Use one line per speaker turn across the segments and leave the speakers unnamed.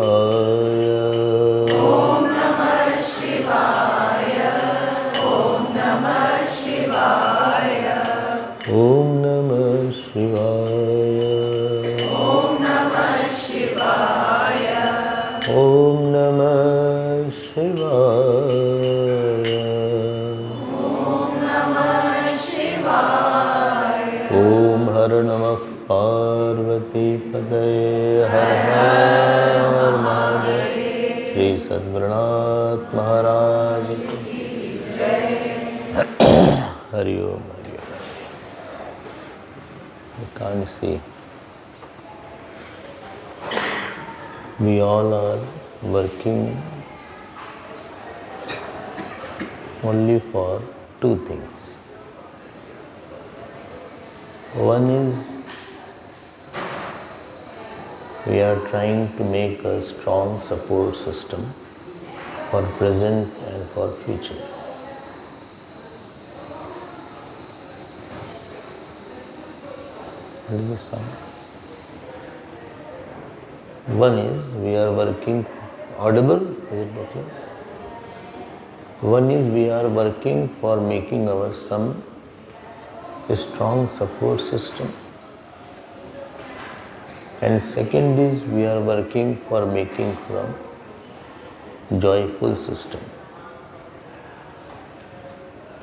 Om Namah Shivaya. Om Namah Shivaya.
Om Namah Shivaya.
Om Namah Shivaya.
Om Namah Shivaya.
Om Namah Shivaya.
Om Har Namah Parvati Padaye Har Har Mahadev. Shri Sadguranath Maharaj ki Hari Om. Hari Om. I can't see. We all are working only for two things. One is we are trying to make a strong support system for present and for future. What is the sound? One is we are working audible. Is it okay? One is we are working for making our some strong support system. And second is we are working for making from joyful system.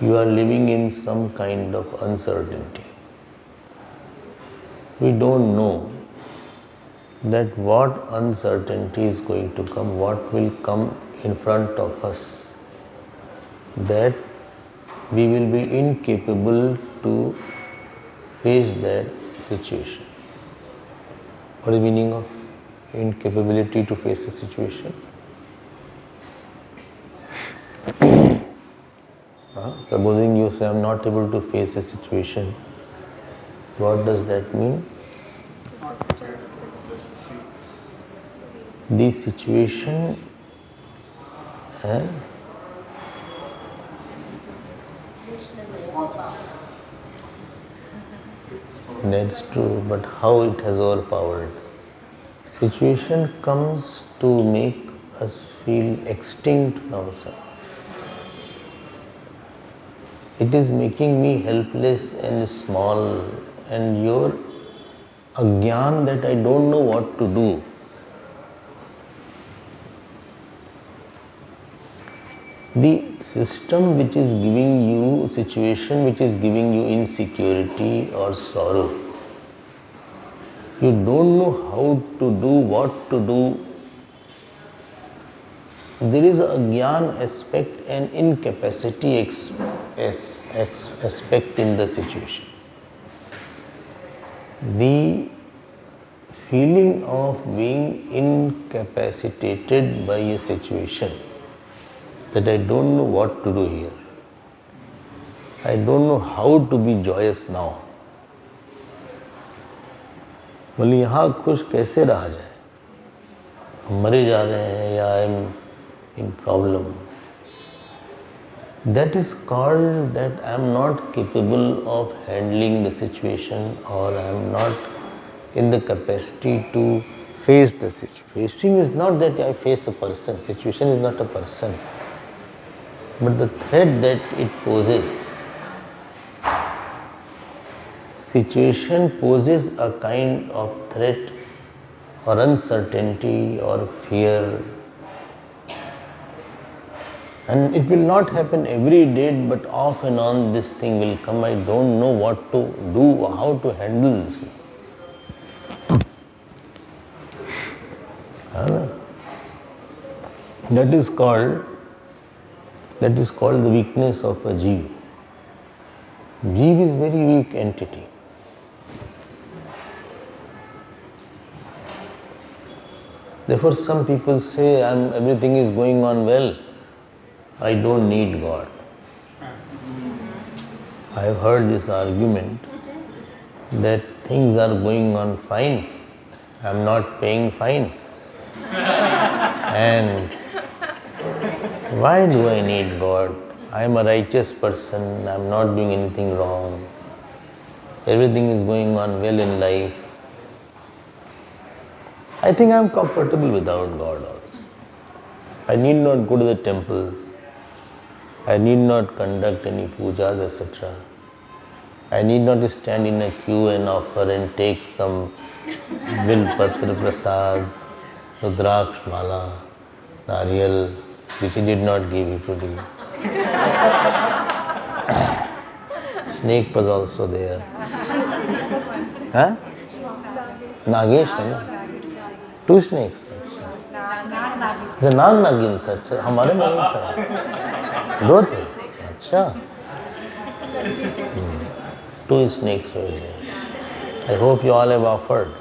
You are living in some kind of uncertainty. We don't know that what uncertainty is going to come, what will come in front of us, that we will be incapable to face that situation. What is the meaning of incapability to face a situation? Supposing you say, I am not able to face a situation, what does that mean? The situation that's true, but how it has overpowered? Situation comes to make us feel extinct from something. It is making me helpless and small, and your agyan that I don't know what to do. The system which is giving you situation, which is giving you insecurity or sorrow, you don't know how to do, what to do. There is a gyan aspect and incapacity aspect in the situation. The feeling of being incapacitated by a situation, that I don't know what to do here. I don't know how to be joyous now. बोले यहाँ खुश कैसे रहा जाए? हम मरे जा रहे हैं या I am in problem. That is called that I am not capable of handling the situation, or I am not in the capacity to face the situation. Facing is not that I face a person. Situation is not a person, but the threat that it poses. Situation poses a kind of threat or uncertainty or fear, and it will not happen every day, but off and on this thing will come. I don't know what to do, how to handle this. That is called the weakness of a jeev. Jeev is very weak entity. Therefore, some people say, everything is going on well, I don't need God. I have heard this argument that things are going on fine, I am not paying fine. And why do I need God? I am a righteous person, I am not doing anything wrong. Everything is going on well in life. I think I am comfortable without God also. I need not go to the temples. I need not conduct any pujas, etc. I need not stand in a queue and offer and take some Bilpatra Prasad, Rudraksh Mala, Nariyal, which he did not give you today. Snake was also there. Huh? Nageshwar? Two snakes. The नाग नागिन था, अच्छा हमारे में नहीं था, दो थे, अच्छा, two snakes were there. I hope you all have offered.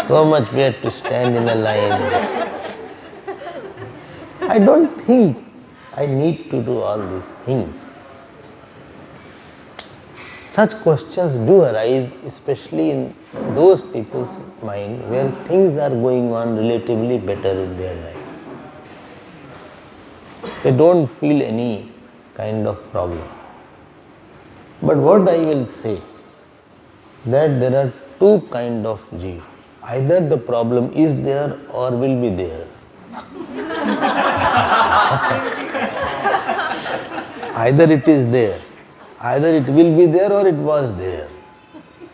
So much we had to stand in a line. I don't think I need to do all these things. Such questions do arise, especially in those people's mind where things are going on relatively better in their life. They don't feel any kind of problem. But what I will say, that there are two kind of jeev. Either the problem is there or will be there. Either it is there, either it will be there or it was there.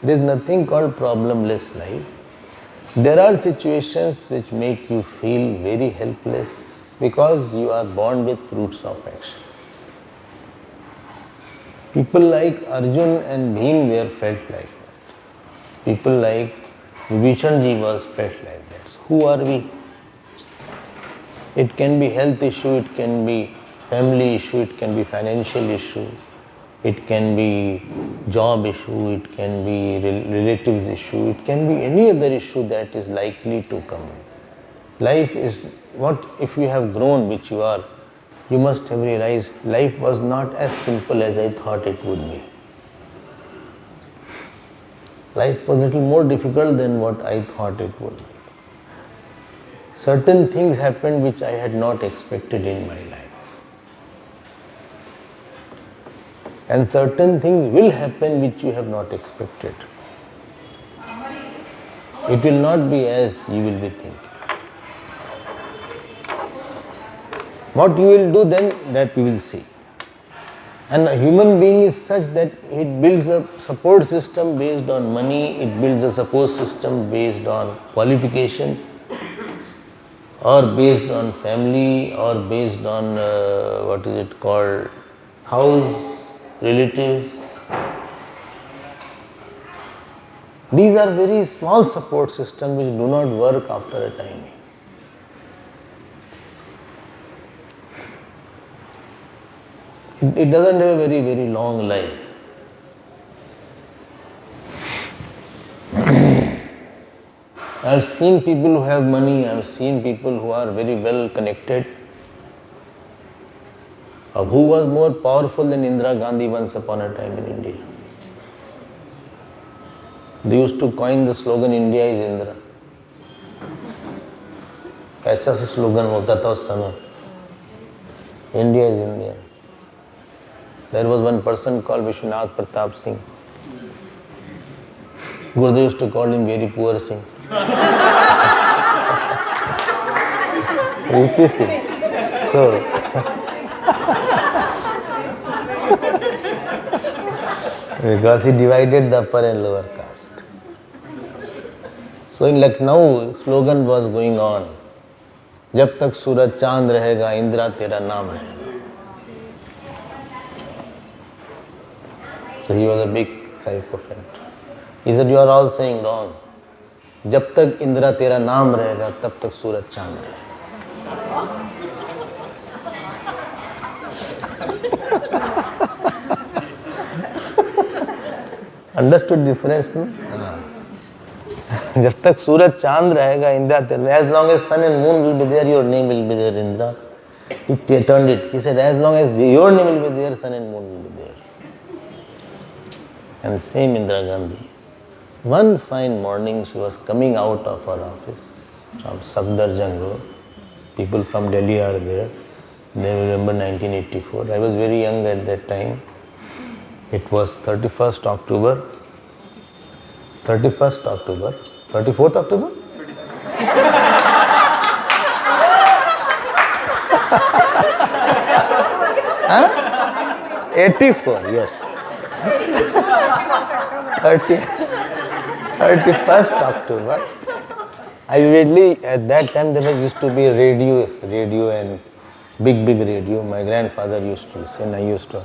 There is nothing called problemless life. There are situations which make you feel very helpless because you are born with roots of action. People like Arjun and Bhim were felt like that. People like Vibhishan ji was felt like that. So who are we? It can be health issue, it can be family issue, it can be financial issue, it can be job issue, it can be relatives issue, it can be any other issue that is likely to come. Life is what if you have grown, which you are, you must have realized life was not as simple as I thought it would be. Life was a little more difficult than what I thought it would be. Certain things happened which I had not expected in my life. And certain things will happen which you have not expected. It will not be as you will be thinking. What you will do then, that we will see. And a human being is such that it builds a support system based on money, it builds a support system based on qualification, or based on family, or based on what is it called, house, relatives. These are very small support systems which do not work after a time. It doesn't have a very, very long life. I have seen people who have money, I have seen people who are very well connected. Who was more powerful than Indira Gandhi once upon a time in India? They used to coin the slogan, India is Indra. ऐसा सा slogan होता था उस समय, India is India. There was one person called Vishwanath Pratap Singh. Gurudev used to call him very poor Singh. You see? So, because he divided the upper and lower caste. So in Lucknow, slogan was going on. जब तक सूरज चांद रहेगा, इंदिरा तेरा नाम रहेगा. So he was a big sycophant. He said, you are all saying wrong. जब तक इंदिरा तेरा नाम रहेगा, तब तक सूरज चांद रहेगा. Understood difference? No? जब तक सूरज चांद रहेगा, इंदिरा तेरा. As long as sun and moon will be there, your name will be there, Indra. He turned it. He said, as long as your name will be there, sun and moon will be there. And same Indira Gandhi. One fine morning, she was coming out of her office from Safdarjung Road. People from Delhi are there. They remember 1984. I was very young at that time. It was 31st October, 31st October, 34th October? 84, yes. 31st October. I vividly, at that time there used to be radio and big radio. My grandfather used to listen, I used to.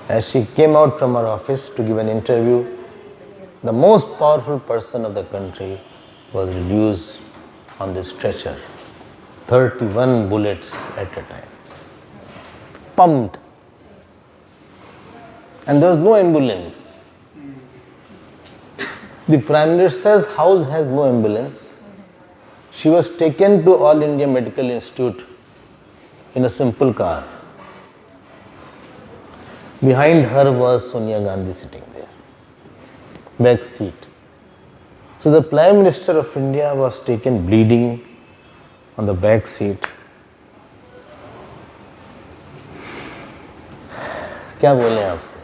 As she came out from her office to give an interview, the most powerful person of the country was reduced on the stretcher. 31 bullets at a time. Pumped. And there was no ambulance. The Prime Minister's house has no ambulance. She was taken to All India Medical Institute in a simple car. Behind her was Sonia Gandhi sitting there, back seat. So the Prime Minister of India was taken bleeding on the back seat. क्या बोलें आपसे?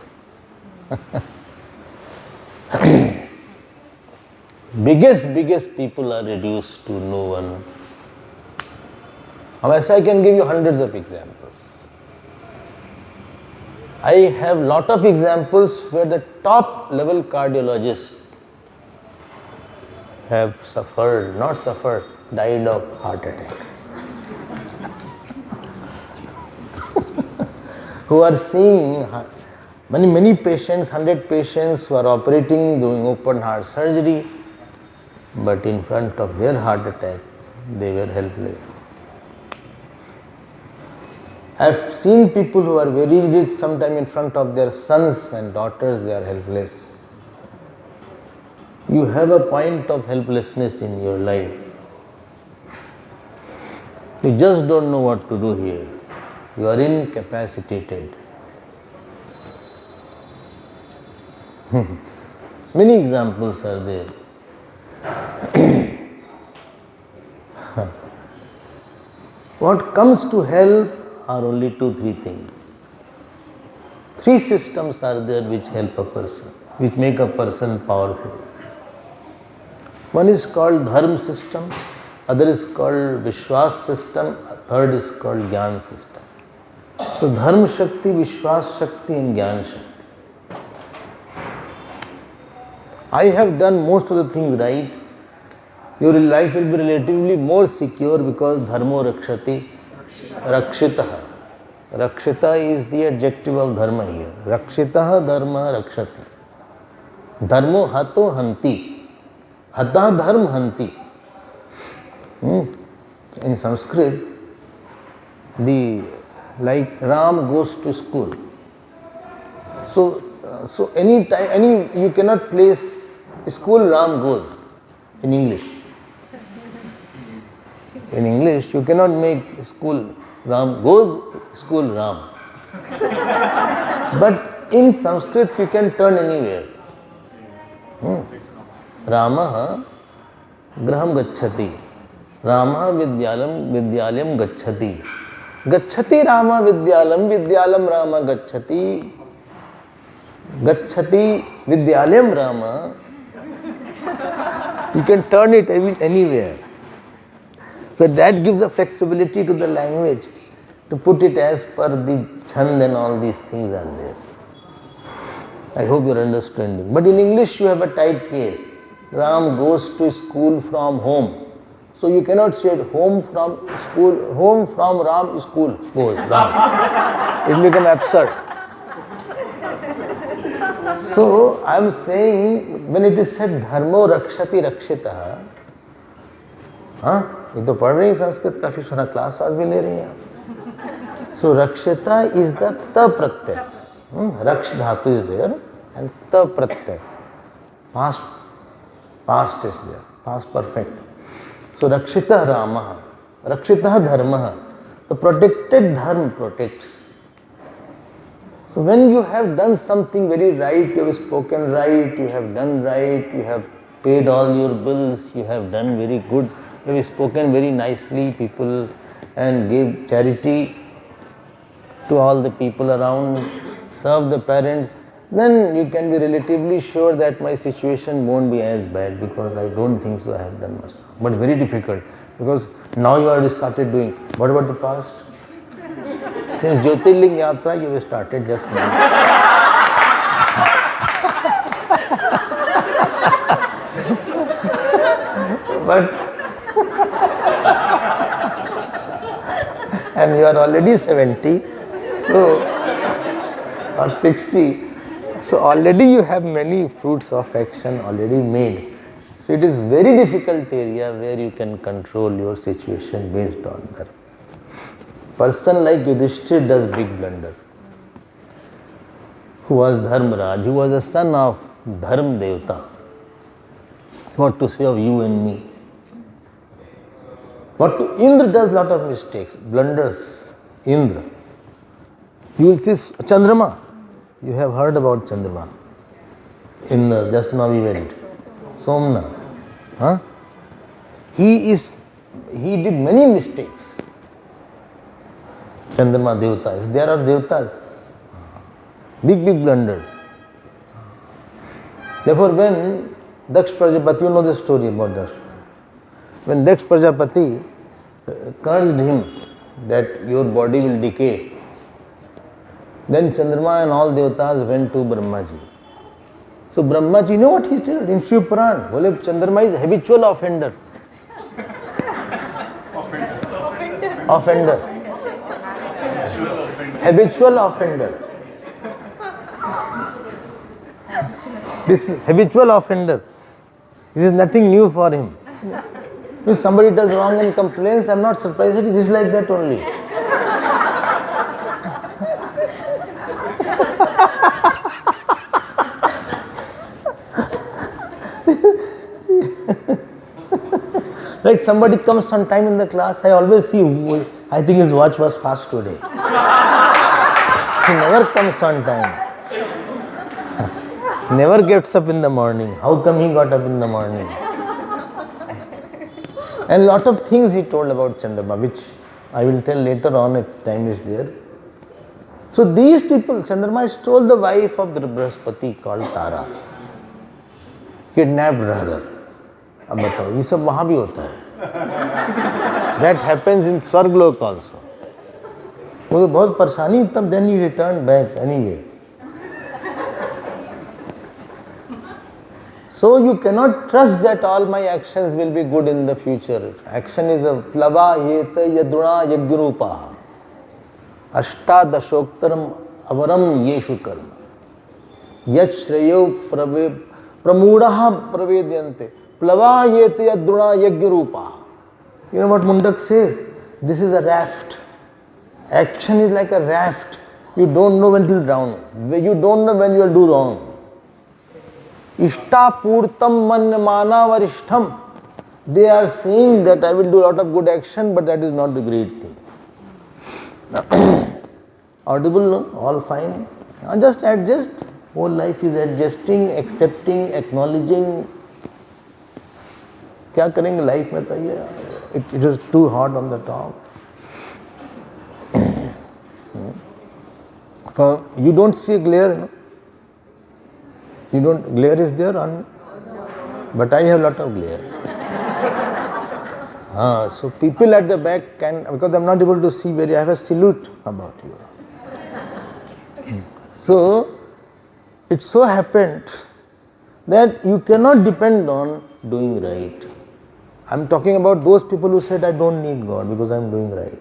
Biggest people are reduced to no one. I can give you hundreds of examples. I have lot of examples where the top level cardiologists have died of heart attack. Who are seeing many patients, 100 patients who are operating, doing open heart surgery, but in front of their heart attack, they were helpless. I have seen people who are very rich, sometimes in front of their sons and daughters, they are helpless. You have a point of helplessness in your life. You just don't know what to do here. You are incapacitated. Many examples are there. What comes to help are only 2-3 things. 3 systems are there which help a person, which make a person powerful. One is called Dharma system, other is called Vishwas system, third is called Gyan system. So Dharma Shakti, Vishwas Shakti and Gyan Shakti. I have done most of the things right. Your life will be relatively more secure because Dharmo Rakshati, Rakshitaha. Rakshita is the adjective of Dharma here. Rakshitaha Dharma Rakshati. Dharmo Hato Hanti. Hata Dharma Hanti. In Sanskrit, like Ram goes to school. So you cannot place school Ram goes in English. In English, you cannot make school Ram goes, school Ram. But in Sanskrit, you can turn anywhere. Ramaha graham gacchati. Rama vidyalam gacchati. Gacchati Rama vidyalam Rama gacchati. Gacchati vidyalam Rama. You can turn it anywhere. So that gives a flexibility to the language to put it as per the chand and all these things are there. I hope you are understanding. But in English you have a tight case. Ram goes to school from home. So you cannot say home from Ram school goes Ram. It will become absurd. So I am saying when it is said Dharmo Rakshati Rakshitaha, ये तो पढ़ रही हैं संस्कृत काफी सुना class वास भी ले रही हैं आप. So Rakshita is the ta pratyay. Raksh dhatu is there and ta pratyay. Past is there. Past perfect. So Rakshita Rama, Rakshita Dharma. The protected Dharma protects. So when you have done something very right, you have spoken right, you have done right, you have paid all your bills, you have done very good, you have spoken very nicely, people, and gave charity to all the people around, serve the parents, then you can be relatively sure that my situation won't be as bad, because I don't think so I have done much. But very difficult, because now you already started doing. What about the past? Since Jyotirling Yatra you have started just now. But and you are already 70, so or 60, so already you have many fruits of action already made. So it is very difficult area where you can control your situation based on that. Person like Yudhishthir does big blunder. Who was Dharmaraj, who was a son of Dharm Devta. What to say of you and me? What to, Indra does lot of mistakes, blunders. Indra. You will see Chandrama. You have heard about Chandrama. In just now we went. Somnath. Huh? He did many mistakes. Chandrama Devtas. There are Devtas. Big blunders. Therefore, when Daksh Prajapati, you know the story about Daksh. When Daksh Prajapati cursed him that your body will decay, then Chandrama and all Devtas went to Brahmaji. So Brahmaji, you know what he said in Shiv Puran? Bole, Chandrama is habitual offender. Offender. Habitual offender. This habitual offender. This is nothing new for him. If somebody does wrong and complains, I am not surprised. It is like that only. Like somebody comes on time in the class, I always see, I think his watch was fast today. He never comes on time. Never gets up in the morning. How come he got up in the morning? And lot of things he told about Chandrama, which I will tell later on if time is there. So these people, Chandrama stole the wife of the Brihaspati called Tara. Kidnapped rather. अब बताओ ये सब वहाँ भी होता है. That happens in Swarglok also. वो तो बहुत परेशानी तब then he returned back anyway. So you cannot trust that all my actions will be good in the future. Action is a plava yeta yaduna yagrupa. Ashta dashoktaram avaram yeshu karma. Yat shreyo pramudaha pravedyante. Plava yeta yaduna yagrupa. You know what Mundak says? This is a raft. Action is like a raft. You don't know when to drown. You don't know when you will do wrong. Ishtapurtam manmana varishtham. They are saying that I will do a lot of good action, but that is not the great thing. Audible, no? All fine. Just adjust. Whole life is adjusting, accepting, acknowledging. क्या करेंगे life में तो ये it is too hot on the top. For you don't see glare, no? You don't, glare is there on, but I have lot of glare. So people at the back can, because I am not able to see very, I have a silhouette about you. So it so happened that you cannot depend on doing right. I am talking about those people who said I don't need God because I am doing right.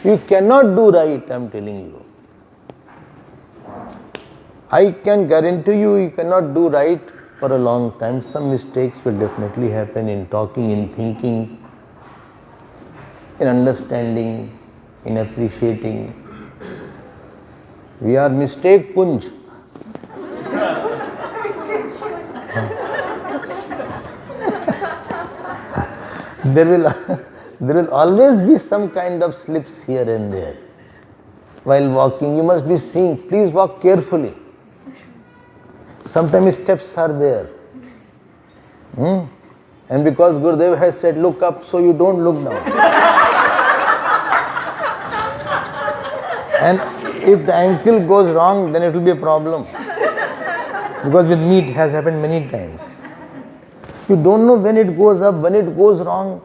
You cannot do right, I am telling you. I can guarantee you, you cannot do right for a long time. Some mistakes will definitely happen in talking, in thinking, in understanding, in appreciating. We are mistake punj. There will always be some kind of slips here and there. While walking, you must be seeing, please walk carefully. Sometimes steps are there. And because Gurudev has said look up, so you don't look down. And if the ankle goes wrong, then it will be a problem. Because with me it has happened many times. You don't know when it goes up, when it goes wrong.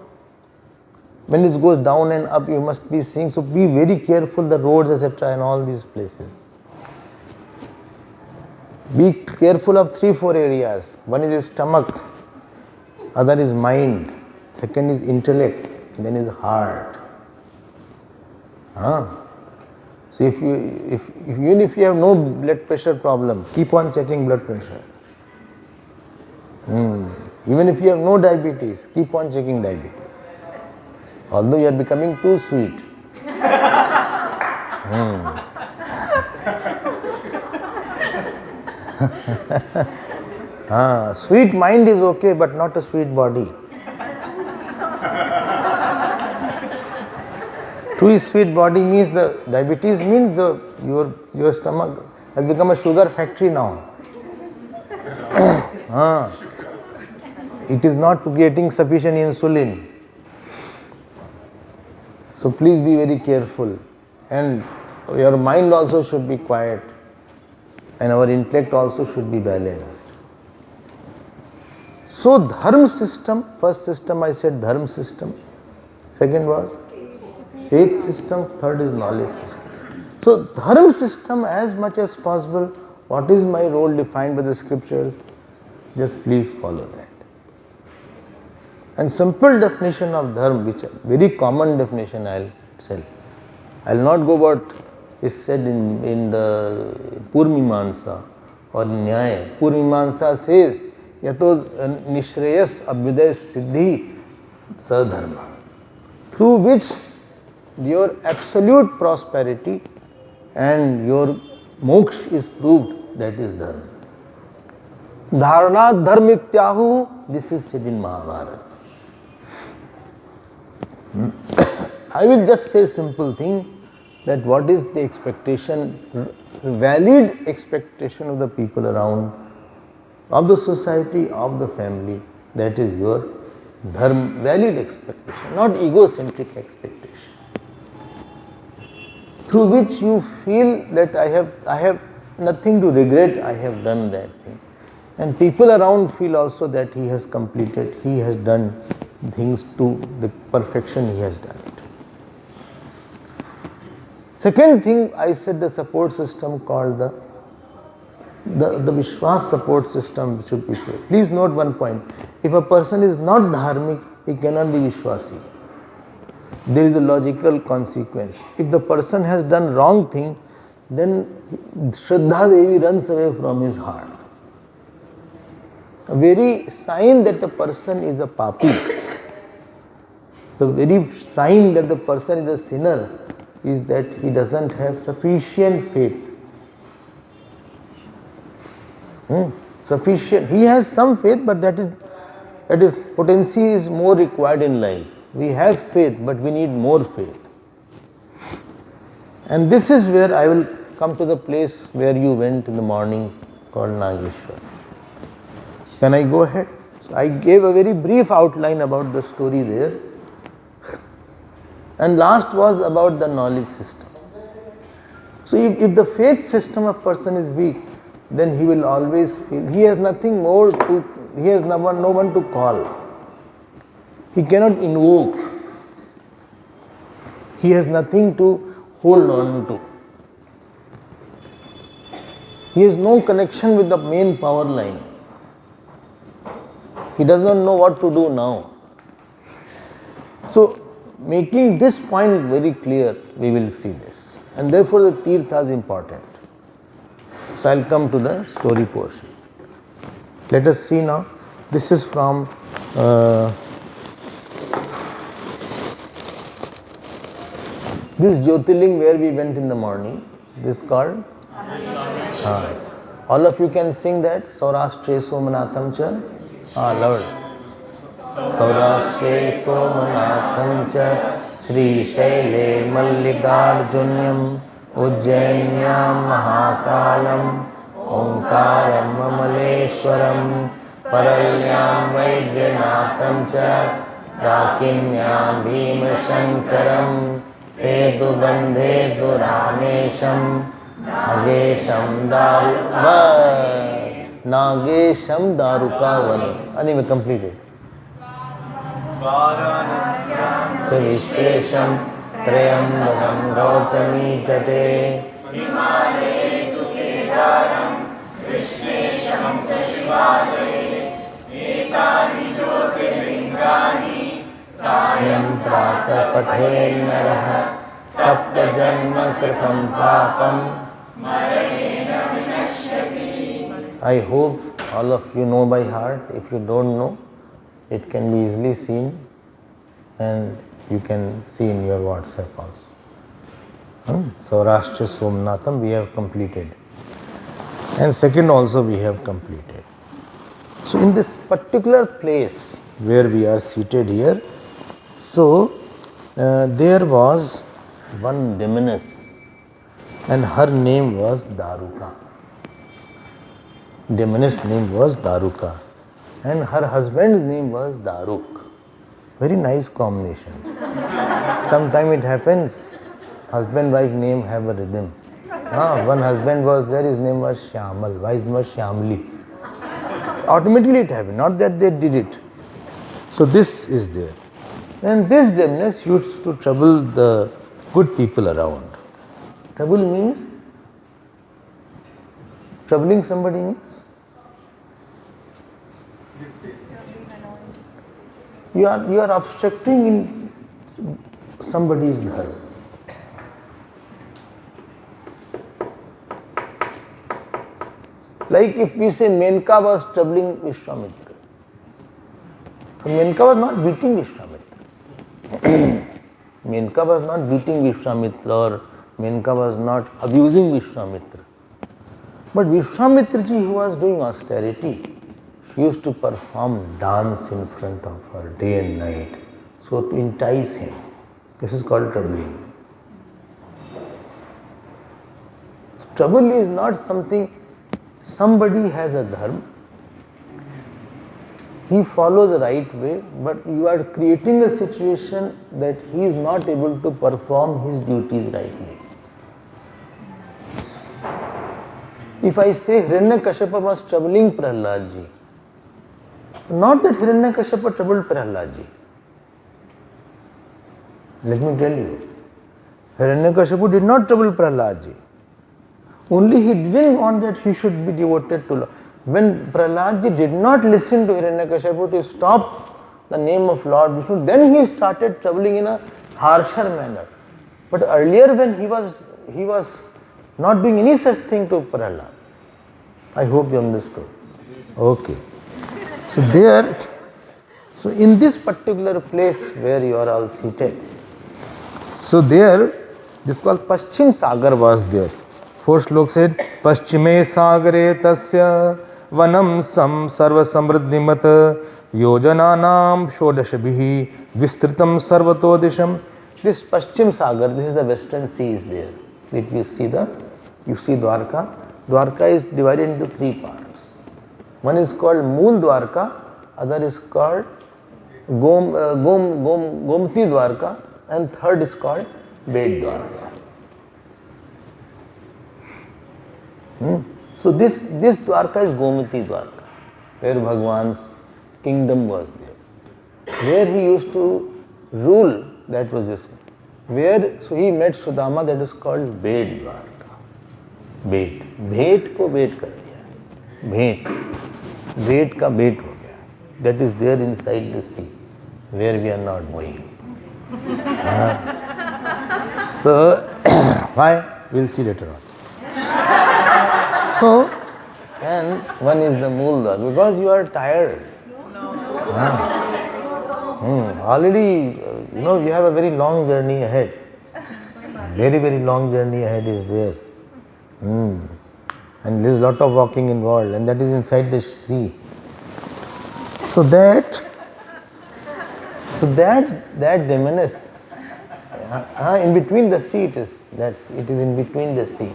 When it goes down and up, you must be seeing. So be very careful, the roads, etc., and all these places. Be careful of 3-4 areas. One is stomach, other is mind, second is intellect, then is heart. So even if you have no blood pressure problem, keep on checking blood pressure. Even if you have no diabetes, keep on checking diabetes. Although you are becoming too sweet. Sweet mind is okay, but not a sweet body. Too sweet body means the diabetes means your stomach has become a sugar factory now. It is not getting sufficient insulin. So please be very careful, and your mind also should be quiet, and our intellect also should be balanced. So dharma system, first system I said dharma system, second was faith system, third is knowledge system. So dharma system, as much as possible, what is my role defined by the scriptures, just please follow that. And simple definition of dharma, which very common definition I will tell. I will not go what is said in the Purmimansa or Nyaya. Purmimansa says, Yato Nishreyas Abhyuday Siddhi Sadharma, through which your absolute prosperity and your moksha is proved, that is dharma. Dharana dharmityahu, this is said in Mahabharata. I will just say simple thing, that what is the expectation, valid expectation of the people around, of the society, of the family, that is your dharma, valid expectation, not egocentric expectation, through which you feel that I have nothing to regret, I have done that thing. And people around feel also that he has completed, he has done things to the perfection, he has done it. Second thing, I said the support system called the Vishwas support system should be there. Please note one point, if a person is not dharmic, he cannot be Vishwasi. There is a logical consequence. If the person has done wrong thing, then Shraddha Devi runs away from his heart. A very sign that the person is a papi, the very sign that the person is a sinner, is that he doesn't have sufficient faith. Sufficient. He has some faith, but that is potency is more required in life. We have faith, but we need more faith. And this is where I will come to the place where you went in the morning, called Nageshwar. Can I go ahead? So I gave a very brief outline about the story there. And last was about the knowledge system. So if the faith system of person is weak, then he will always feel he has nothing more to, he has no one to call. He cannot invoke. He has nothing to hold on to. He has no connection with the main power line. He does not know what to do now. So, making this point very clear, we will see this. And therefore, the Tirtha is important. So, I will come to the story portion. Let us see now. This is from this Jyotirling where we went in the morning. This is called? All of you can sing that. Saurashtre Somanatham cha. Lord. Saurashtre Somanatham cha Sri Shaile Mallikarjunyam Ujjainyam Mahakalam Omkaram Mamaleshwaram Paralyam Vaidyanatham cha Dakinyam Bhimashankaram Sedu Bandhe Duramesham Nagesham Dalva. Nagesham Darukavan. Anyway, completed. So Vishvesham Trayambakam Gautami Tate
Himale tu Kedaram, Krishnesham cha Shivale, Etani Jyotirlingani,
Sayam Prata Pathe Naraha Sapta Janma Kritam Papam
Smaranena Vinashyati.
I hope all of you know by heart. If you don't know, it can be easily seen and you can see in your WhatsApp also. So Rashtra Somnatham we have completed. And second also we have completed. So in this particular place where we are seated here, so there was one demoness and her name was Daruka. Demoness name was Daruka and her husband's name was Daruk. Very nice combination. Sometimes it happens, husband-wife name have a rhythm. One husband was there, his name was Shyamal, wife was Shyamli. Automatically it happened, not that they did it. So this is there. And this demoness used to trouble the good people around. Trouble means, troubling somebody means? You are obstructing in somebody's dharma. Like if we say Menka was troubling Vishwamitra. So Menka was not beating Vishwamitra. Menka was not beating Vishwamitra or Menka was not abusing Vishwamitra. But Vishwamitra ji, who was doing austerity, she used to perform dance in front of her day and night, so to entice him. This is called troubling. Trouble is not something, somebody has a dharma, he follows the right way, but you are creating a situation that he is not able to perform his duties rightly. If I say Hiranyakashipu was troubling Prahlad ji, not that Hiranyakashipu troubled Prahlad ji. Let me tell you, Hiranyakashipu did not trouble Prahlad ji. Only he didn't want that he should be devoted to Lord. When Prahlad ji did not listen to Hiranyakashipu to stop the name of Lord Vishnu, then he started troubling in a harsher manner. But earlier when he was not doing any such thing to Prahlad. I hope you understood. Okay. So in this particular place where you are all seated, so there, this called Paschim Sagar was there. Fourth slok said, Paschime Sagare Tasya Vanam Sam Sarva Samriddhimat Yojananam Shodashabhihi Vistritam Sarvatodisham. This Paschim Sagar, this is the western sea is there. If you see Dwarka. Dwarka is divided into three parts. One is called Mool Dwarka, other is called Gomti Dwarka, and third is called Bed Dwarka. So this Dwarka is Gomati Dwarka, where Bhagwan's kingdom was there. Where he used to rule, that was this one. So he met Sudama, that is called Bed Dwarka. भेंट को भेंट कर दिया, भेंट का भेंट हो गया. That is there inside the sea, where we are not going. So why? We'll see later on. So, and one is the Mooldar, because you are tired. Already, you have a very long journey ahead. Very, very long journey ahead is there. And there is a lot of walking involved, and that is inside the sea. So that demoness, in between the sea it is in between the sea,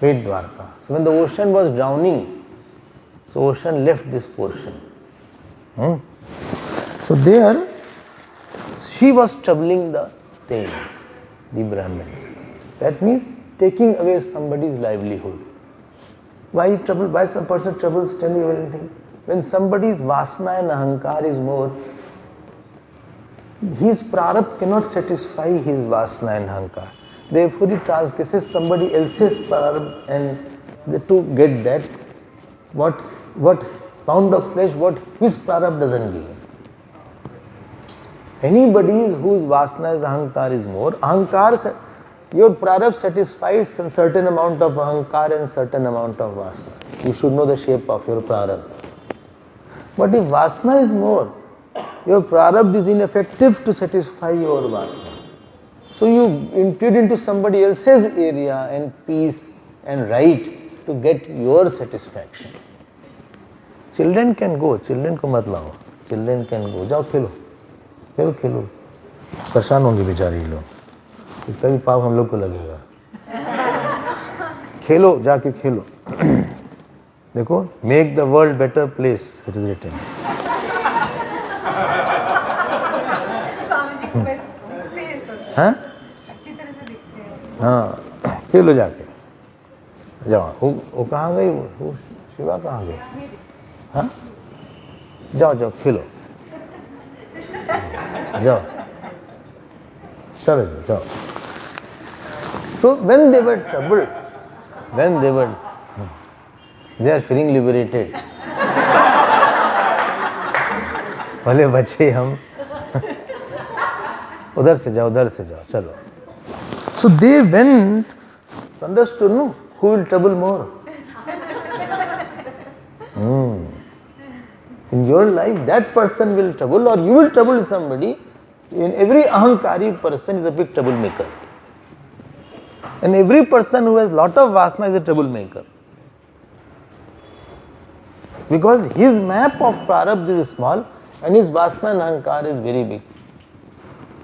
Ved Dwarka. So when the ocean was drowning, so ocean left this portion. So there, she was troubling the saints, the Brahmins. That means taking away somebody's livelihood. Why trouble? Why some person troubles? Tell me anything. When somebody's vasana and ahankar is more, his prarabdha cannot satisfy his vasana and ahankar. Therefore, he transgresses somebody else's prarabdha, and to get that, what pound of flesh, what his prarabdha doesn't give. Anybody whose vasana is ahankar is more, ahankar, your prarabdha satisfies a certain amount of ahankar and certain amount of vasana. You should know the shape of your prarabdha. But if vasana is more, your prarabdha is ineffective to satisfy your vasana. So you intrude into somebody else's area and peace and right to get your satisfaction. Children can go, children को मत लाओ, children can go, जाओ खेलो, खेलो, परेशान होंगे बेचारे ये लोग, इसका भी पाप हम लोग को लगेगा, खेलो, जाके खेलो, देखो, make the world better place, it is written. हाँ? हाँ, खेलो जाके, जाओ, वो कहाँ गई, वो शिवा कहाँ गई? हाँ? जाओ, खेलो, जाओ, चलो, जाओ. So when they were troubled, they are feeling liberated. भले बच्चे हम उधर से जाओ, चलो. So they went, understood, no? Who will trouble more? In your life, that person will trouble, or you will trouble somebody. In every ahankari person is a big troublemaker. And every person who has lot of vasana is a troublemaker. Because his map of prarabdha is small and his vasana and ahankar is very big.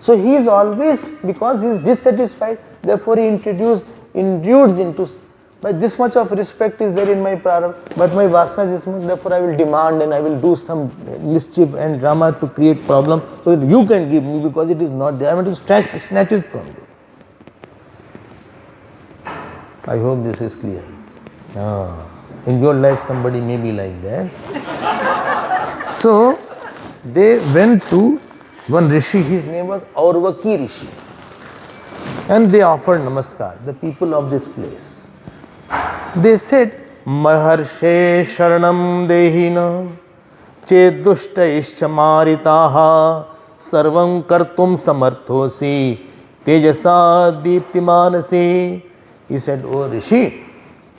So he is always, because he is dissatisfied, therefore he intrudes into, by this much of respect is there in my prarabdha, but my vasana is this much, therefore I will demand and I will do some mischief and drama to create problem so that you can give me, because it is not there. I want to snatch it from you. I hope this is clear. In your life somebody may be like that. So they went to one rishi, his name was Aurvaki Rishi, and they offered namaskar, the people of this place. They said, Maharshe Sharanam Dehina Chedushtaischa Maritaha Sarvam Kartum Samarthosi Tejasa Deeptimanase. He said, Oh Rishi,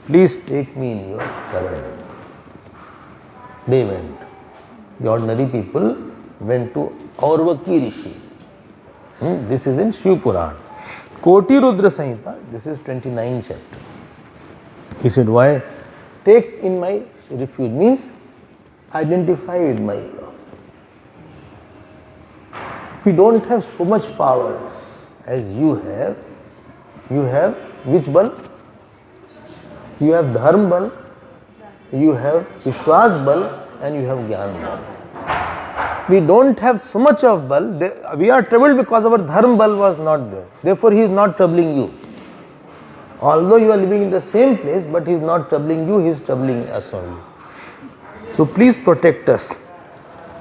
please take me in your sharan. They went. The ordinary people went to Aurvaki Rishi. This is in Shiv Puran. Koti Rudra Samhita, this is 29th chapter. He said, why? Take in my refuge, means identify with my problem. We don't have so much powers as you have. You have which bal? You have dharma bal, you have vishwas bal, and you have gyan bal. We don't have so much of bal. We are troubled because our dharma bal was not there. Therefore, he is not troubling you. Although you are living in the same place, but he is not troubling you, he is troubling us only. So please protect us.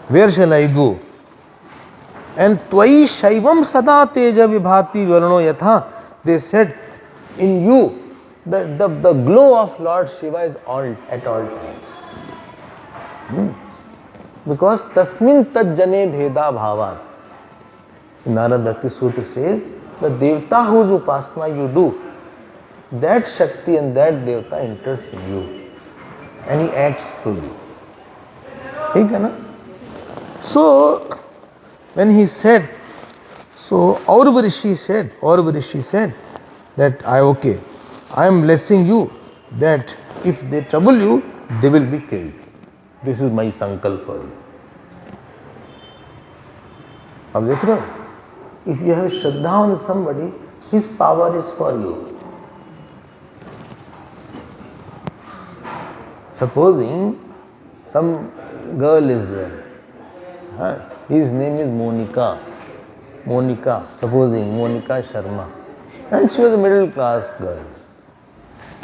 Where shall I go? And Tvai Shaivam Sada Teja Vibhati Varno Yatha. They said, in you, the glow of Lord Shiva is at all times. Because Tasmin Tajjane Bheda Bhavat. Narad Bhakti Sutra says, the Devta whose upasana you do, that Shakti and that Devta enters in you and he acts through you. ठीक है ना? So when he said, so Aurvarishi said that I am blessing you that if they trouble you, they will be killed. This is my sankalp for you. अब देख रहे हो? If you have Shraddha on somebody, his power is for you. Supposing some girl is there, his name is Monica, supposing Monica Sharma, and she was a middle class girl.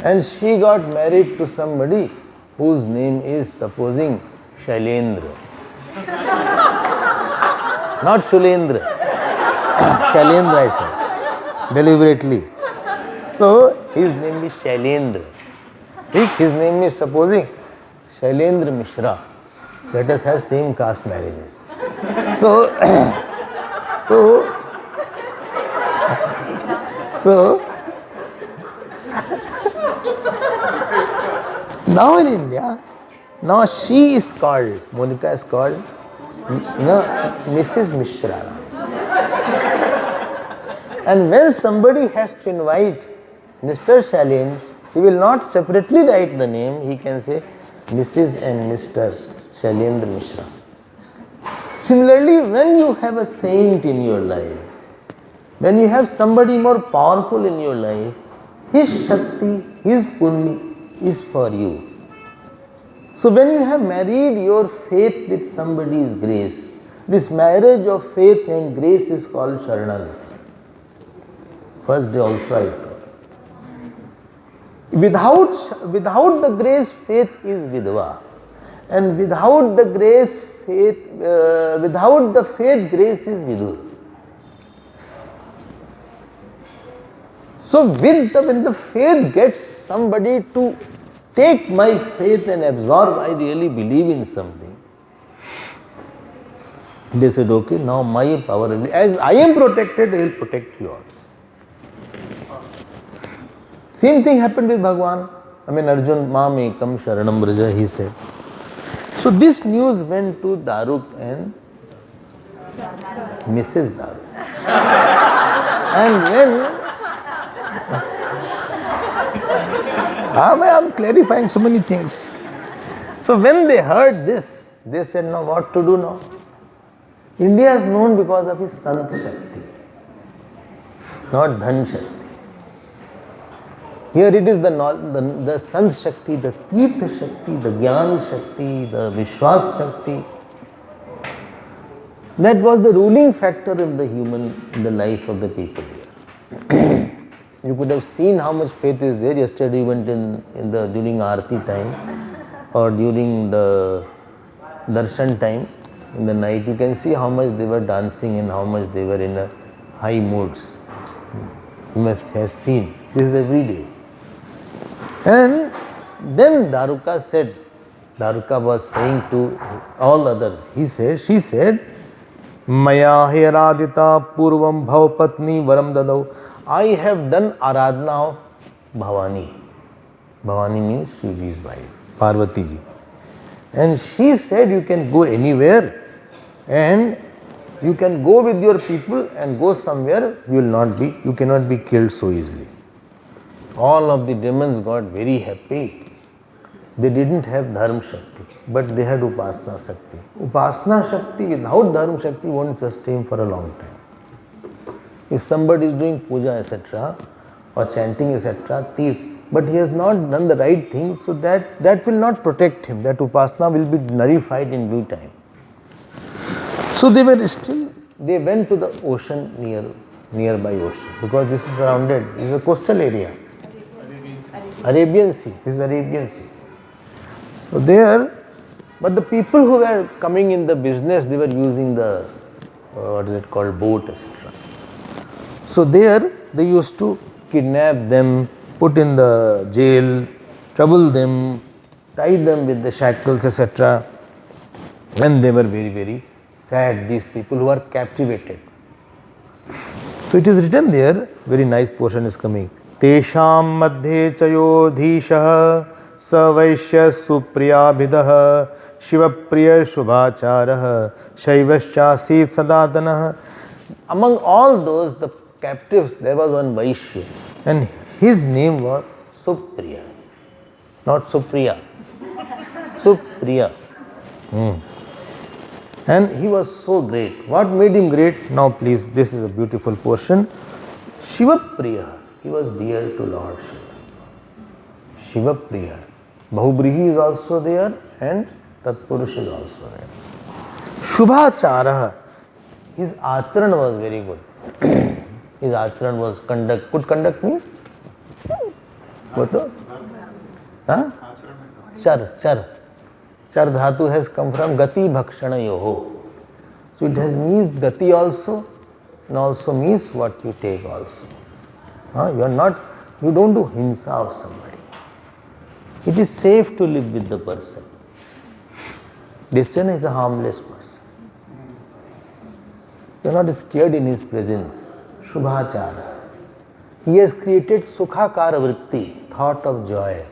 And she got married to somebody whose name is, supposing, Shailendra. Not Shulendra. Shailendra, I said, deliberately. So, his name is Shailendra. His name is, supposing, Shailendra Mishra. Let us have same caste marriages. So, now in India, now she is called, Monica is called, Mrs. Mishra. And when somebody has to invite Mr. Shailendra, he will not separately write the name, he can say Mrs. and Mr. Shailendra Mishra. Similarly, when you have a saint in your life, when you have somebody more powerful in your life, his Shakti, his Punya is for you. So when you have married your faith with somebody's grace, this marriage of faith and grace is called Sharanagati. First day also I told. Without the grace, faith is Vidva. And without the grace, without the faith, grace is Vidur. So when the faith gets somebody to take my faith and absorb, I really believe in something. They said, okay, now my power, as I am protected, I will protect you also. Same thing happened with Bhagwan. Arjun, Mamekam Sharanam Braja, he said. So this news went to Daruk and Mrs. Daruk. And when I am clarifying so many things. So when they heard this, they said, now what to do now? India is known because of his Sant Shakti, not Dhan Shakti. Here it is the Sant Shakti, the Tirtha Shakti, the Gyan Shakti, the Vishwas Shakti. That was the ruling factor of the human in the life of the people here. You could have seen how much faith is there. Yesterday we went during Aarti time or during the Darshan time in the night. You can see how much they were dancing and how much they were in a high moods. You must have seen. This is every day. And then Daruka was saying to all others, she said, Maya Heradita Purvam Bhavpatni Varam Dadau. I have done Aradhana of Bhavani. Bhavani means Shivji's wife, Parvati ji. And she said, you can go anywhere and you can go with your people and go somewhere, you cannot be killed so easily. All of the demons got very happy. They didn't have Dharma Shakti, but they had Upasana Shakti. Upasana Shakti without Dharma Shakti won't sustain for a long time. If somebody is doing puja, etc., or chanting, etc., but he has not done the right thing, so that will not protect him. That Upasana will be nullified in due time. So they went to the ocean, nearby ocean, because this is surrounded, this is a coastal area. Arabian Sea, this is Arabian Sea. So but the people who were coming in the business, they were using the, boat, etc. So they used to kidnap them, put in the jail, trouble them, tie them with the shackles, etc. And they were very, very sad, these people who are captivated. So it is written there, very nice portion is coming. Tesham madhe chayodhishaha savaishya supriyabhidah shivapriya shubhacharah shaivaschasit sadatanah. Among all those, the captives, there was one Vaishya, and his name was Supriya, not Supriya, Supriya. And he was so great. What made him great? Now please, this is a beautiful portion. Shivapriya, he was dear to Lord Shiva. Shivapriya. Bahubrihi is also there and Tatpurush is also there. Shubhachara, his acharan was very good. His acharan was conduct. Good conduct means What? Huh? Char, char. Char dhatu has come from gati bhakshana yoho. So it has means gati also and also means what you take also. You don't do hinsa of somebody. It is safe to live with the person. This one is a harmless person. You are not scared in his presence. Shubhachara. He has created sukhakara vritti, thought of joy.